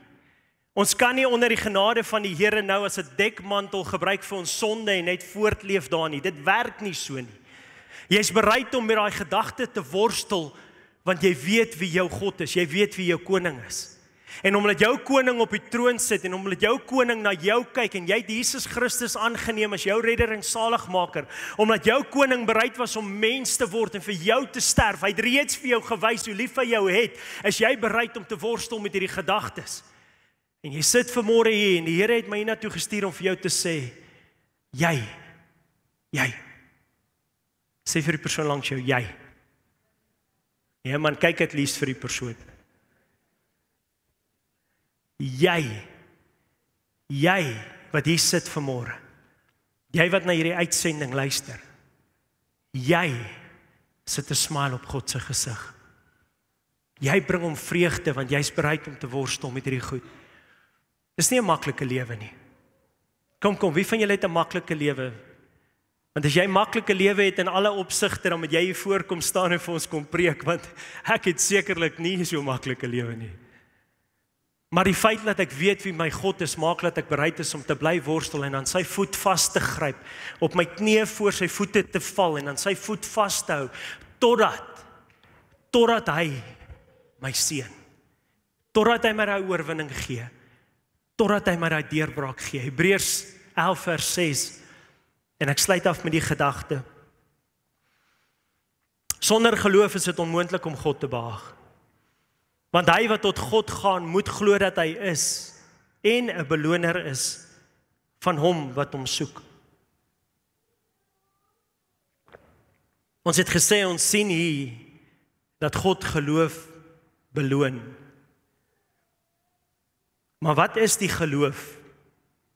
Ons kan nie onder die genade van die Here nou as 'n dekmantel gebruik vir ons sonde en net voortleef daar nie. Dit werk nie so nie. Jy's bereid om met daai gedagte te worstel, want jy weet wie jou God is, jy weet wie jou koning is. En omdat jou koning op die troon sit en omdat jou koning na jou kyk en jy het Jesus Christus aangeneem as jou redder en saligmaker, omdat jou koning bereid was om mens te word en vir jou te sterf, hy het reeds vir jou gewys hoe lief hy jou het, is jy bereid om te worstel met hierdie gedagtes. En jy sit vanmôre hier en die Here het my hiernatoe gestuur om vir jou te sê, jy, sê vir die persoon langs jou, jy. Ja man, kyk het liefst vir die persoon. Jy wat hier sit vanmôre, jy wat na hierdie uitsending luister, jy sit 'n smile op God se gesig. Jy bring hom vreugde want jy's bereid om te worstel met hierdie goed. Dis nie 'n maklike lewe nie. Kom, wie van julle het 'n maklike lewe? Want as jy 'n maklike lewe het in alle opsigte, dan moet jy hier voorkom staan en vir ons kom preek, want ek het sekerlik nie so 'n maklike lewe nie. Maar die feit dat ek weet wie my God is, maak dat ek bereid is om te bly worstel en aan sy voet vas te gryp, op my knieë voor sy voete te val en aan sy voet vas te hou, totdat hy my seën, totdat hy my daai oorwinning gee, totdat hy my daai deurbraak gee. Hebreërs 11 vers 6, en ek sluit af met die gedagte, sonder geloof is dit onmoontlik om God te behaag. Want hy wat tot God gaan, moet glo dat hy is en 'n beloner is van hom wat hom soek. Ons het gesê, ons sien hier dat God geloof beloon. Maar wat is die geloof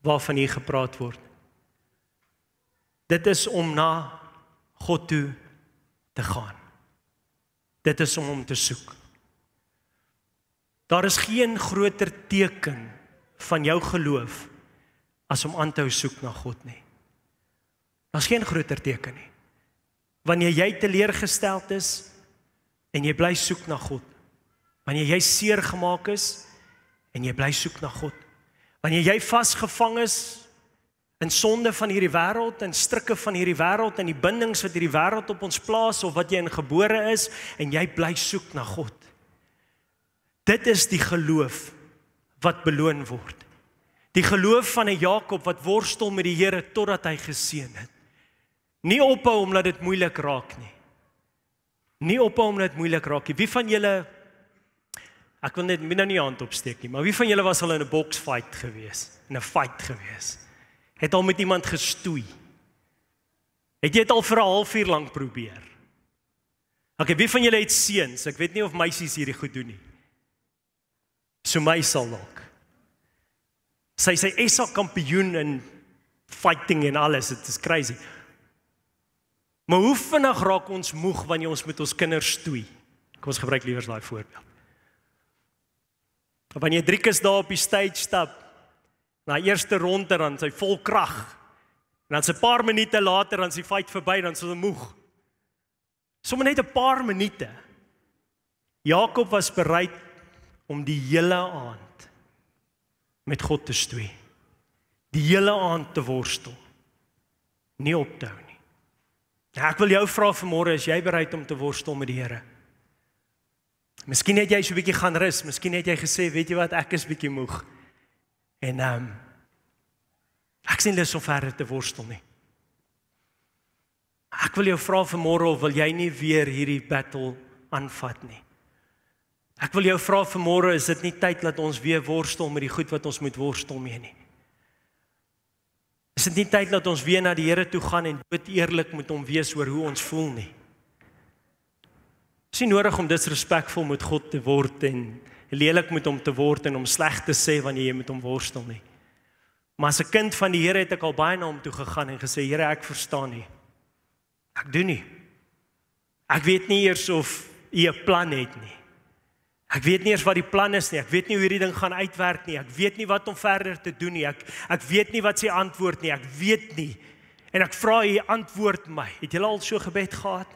waarvan hier gepraat word? Dit is om na God toe te gaan. Dit is om hom te soek. Daar is geen groter teken van jou geloof as om aan te hou soek na God nie. Daar is geen groter teken nie. Wanneer jy teleurgesteld is en jy bly soek na God. Wanneer jy seer gemaak is en jy bly soek na God. Wanneer jy vasgevang is in sonde van hierdie wêreld, in strikke van hierdie wêreld, in die bindings wat hierdie wêreld op ons plaas of wat jy in gebore is en jy bly soek na God. Dit is die geloof wat beloon word. Die geloof van 'n Jakob wat worstel met die Here totdat hy geseën het. Nie ophou omdat dit moeilik raak nie. Nie ophou omdat dit moeilik raak nie. Wie van julle, ek wil net nou nie hand opsteek nie, maar wie van julle was al in 'n boksfight gewees? In 'n fight gewees? Het al met iemand gestoei? Het jy dit al vir 'n halfuur lank probeer? Okay, wie van julle het seuns? Ek weet nie of meisies hierdie goed doen nie. So my sal dalk. Sy SA kampioen in fighting en alles, dit is crazy. Maar hoe vinnig raak ons moeg wanneer ons met ons kinders stoei? Kom ons gebruik liewer daai voorbeeld. Wanneer Driekus daar op die stage stap, na eerste ronde dan sy vol krag, en dan 'n paar minute later dan sy fight verby, dan is hy moeg. Sommige net 'n paar minute. Jakob was bereid om die hele aand met God te stoei. Die hele aand te worstel. Nie op te hou nie. Ek wil jou vra vanmôre, is jy bereid om te worstel met die Here? Miskien het jy so 'n bietjie gaan rus, miskien het jy gesê, weet jy wat, ek is bietjie moeg. En ek sien lus om verder te worstel nie. Ek wil jou vra vanmôre, of wil jy nie weer hierdie battle aanvat nie? Ek wil jou vra vanmôre, is dit nie tyd dat ons weer worstel met die goed wat ons moet worstel mee nie? Is dit nie tyd dat ons weer na die Here toe gaan en dood eerlik met hom wees oor hoe ons voel nie? Is nie nodig om disrespekvol met God te word en lelik met hom te word en om sleg te sê wanneer jy met hom worstel nie. Maar as 'n kind van die Here het ek al baie na hom toe gegaan en gesê, Here, ek verstaan nie. Ek doen nie. Ek weet nie eers of U 'n plan het nie. Ek weet nie eers wat die plan is nie. Ek weet nie hoe hierdie ding gaan uitwerk nie. Ek weet nie wat om verder te doen nie. Ek weet nie wat sy antwoord nie. Ek weet nie. En ek vra U, antwoord my. Het julle al so gebed gehad?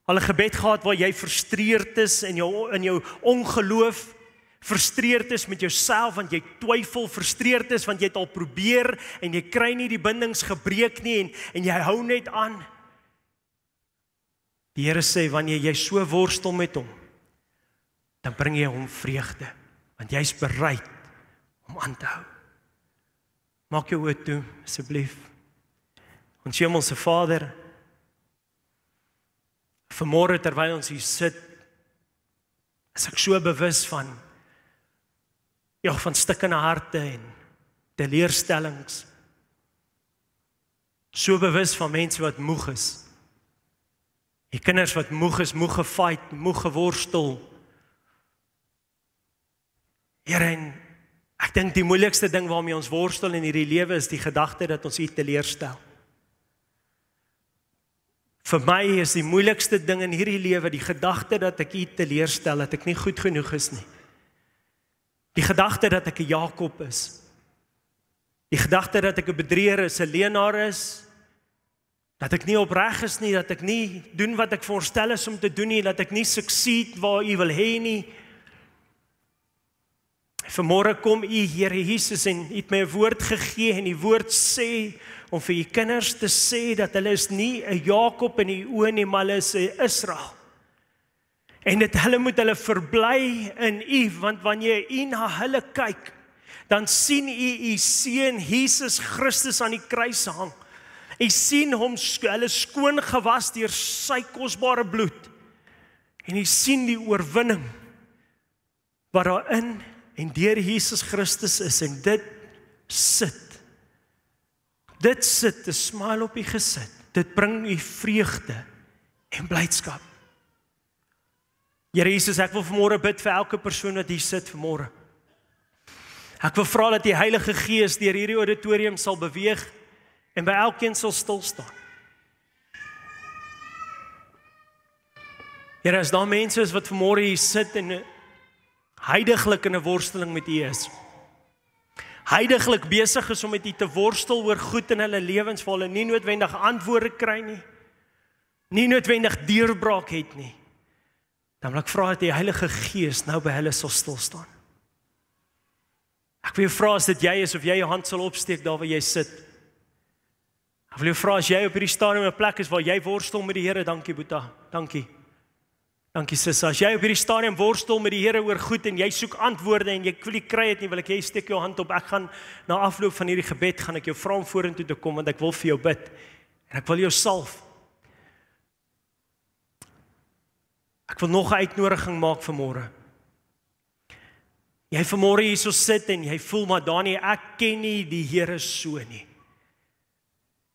Al 'n gebed gehad waar jy frustreerd is in jou ongeloof, frustreerd is met jouself want jy twyfel, frustreerd is want jy het al probeer en jy kry nie die bindings gebreek nie en jy hou net aan. Die Here sê, wanneer jy so worstel met hom, dan bring jy hom vreugde, want jy's bereid om aan te hou. Maak jou oë toe, asseblief. Ons Hemelse Vader, vanmôre terwyl ons hier sit, is ek so bewus van stikkende harte en teleurstellings. So bewus van mense wat moeg is. Die kinders wat moeg is, moeg gefight, moeg geworstel. Here, en ek dink die moeilikste ding waarmee ons worstel in hierdie lewe is die gedagte dat ons U teleurstel. Vir my is die moeilikste ding in hierdie lewe die gedagte dat ek U teleurstel, dat ek nie goed genoeg is nie. Die gedagte dat ek 'n Jakob is. Die gedagte dat ek 'n bedrieger is, 'n leienaar is. Dat ek nie opreg is nie, dat ek nie doen wat ek voorstel is om te doen nie, dat ek nie succeed waar U wil hê nie. Vanmôre kom U, Here Jesus, en U het my 'n woord gegee en die woord sê om vir U kinders te sê dat hulle is nie 'n Jakob in U oë nie, maar hulle is 'n Israel. En dit hulle moet hulle verbly in U, want wanneer U na hulle kyk, dan sien U seun Jesus Christus aan die kruis hang. U sien hom, hulle skoon gewas deur sy kosbare bloed. En U sien die oorwinning wat daarin en deur Jesus Christus is, en dit sit, 'n smile op U gesit. Dit bring U vreugde en blydskap. Here Jesus, ek wil vanmôre bid vir elke persoon wat hier sit vanmôre. Ek wil vra dat die Heilige Gees deur hierdie auditorium sal beweeg en by elkeen sal stil staan. Here, as daar mense is wat vanmôre hier sit en heiliglik in 'n worsteling met U is. Heiliglik besig is om met U te worstel oor goed in hulle lewens waar hulle nie noodwendig antwoorde kry nie. Nie noodwendig deurbraak het nie. Dan wil ek vra dat die Heilige Gees nou by hulle sal stil staan. Ek wil jou vra as dit jy is of jy jou hand sal opsteek daar waar jy sit. Ek wil jou vra as jy op hierdie stadium 'n plek is waar jy worstel met die Here, dankie Boeta, dankie. Dankie sis, as jy op hierdie stadium worstel met die Here oor goed en jy soek antwoorde en jy wil nie kry dit nie, wil ek jy steek jou hand op. Ek gaan na afloop van hierdie gebed gaan ek jou vra om vorentoe te kom want ek wil vir jou bid. En ek wil jou salf. Ek wil nog 'n uitnodiging maak vanmôre. Jy vanmôre hierso sit en jy voel maar Danie, ek ken nie die Here so nie.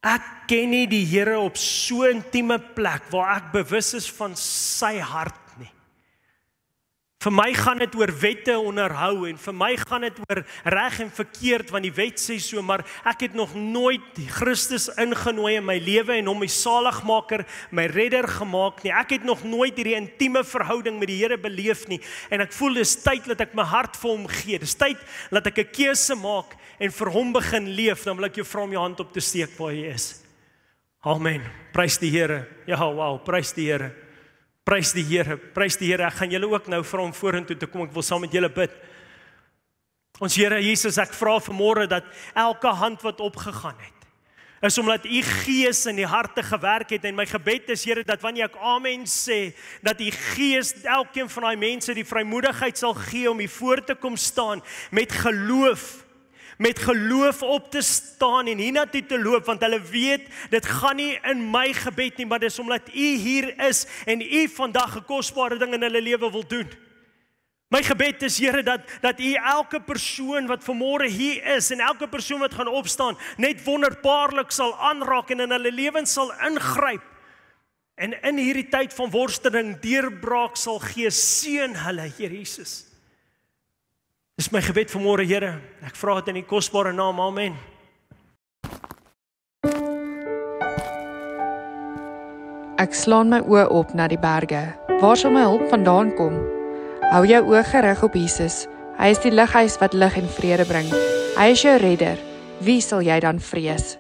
Ek ken nie die Here op so 'n intieme plek waar ek bewus is van sy hart nie. Vir my gaan dit oor wette onderhou en vir my gaan dit oor reg en verkeerd want die wet sê so, maar ek het nog nooit Christus ingenooi in my lewe en hom my saligmaker, my redder gemaak nie. Ek het nog nooit hierdie intieme verhouding met die Here beleef nie en ek voel dis tyd dat ek my hart vir hom gee. Dis tyd dat ek 'n keuse maak en vir hom begin leef. Dan wil ek jou vra om jou hand op te steek waar jy is. Amen. Prys die Here. Ja, wow, prys die Here. Prys die Here, prys die Here. Ek gaan julle ook nou vra om vorentoe te kom. Ek wil saam met julle bid. Ons Here Jesus, ek vra vanmôre dat elke hand wat opgegaan het, is omdat U Gees in die harte gewerk het en my gebed is Here dat wanneer ek amen sê, dat U Gees elkeen van daai mense die vrymoedigheid sal gee om hier voor te kom staan met geloof op te staan en hiernatoe te loop, want hulle weet, dit gaan nie in my gebed nie, maar dis omdat U hier is en U vandag 'n kosbare ding in hulle lewe wil doen. My gebed is, Here, dat U elke persoon wat vanmôre hier is en elke persoon wat gaan opstaan, net wonderbaarlik sal aanraak en in hulle lewens sal ingryp. En in hierdie tyd van worsteling, deurbraak sal gee, seën hulle, Here Jesus. Dis my gebed vanmôre, Here. Ek vra dit in die kosbare naam, amen. Ek slaan my oë op na die berge. Waar sal my hulp vandaan kom? Hou jou oë gerig op Jesus. Hy is die lighuis wat lig en vrede bring. Hy is jou redder. Wie sal jy dan vrees?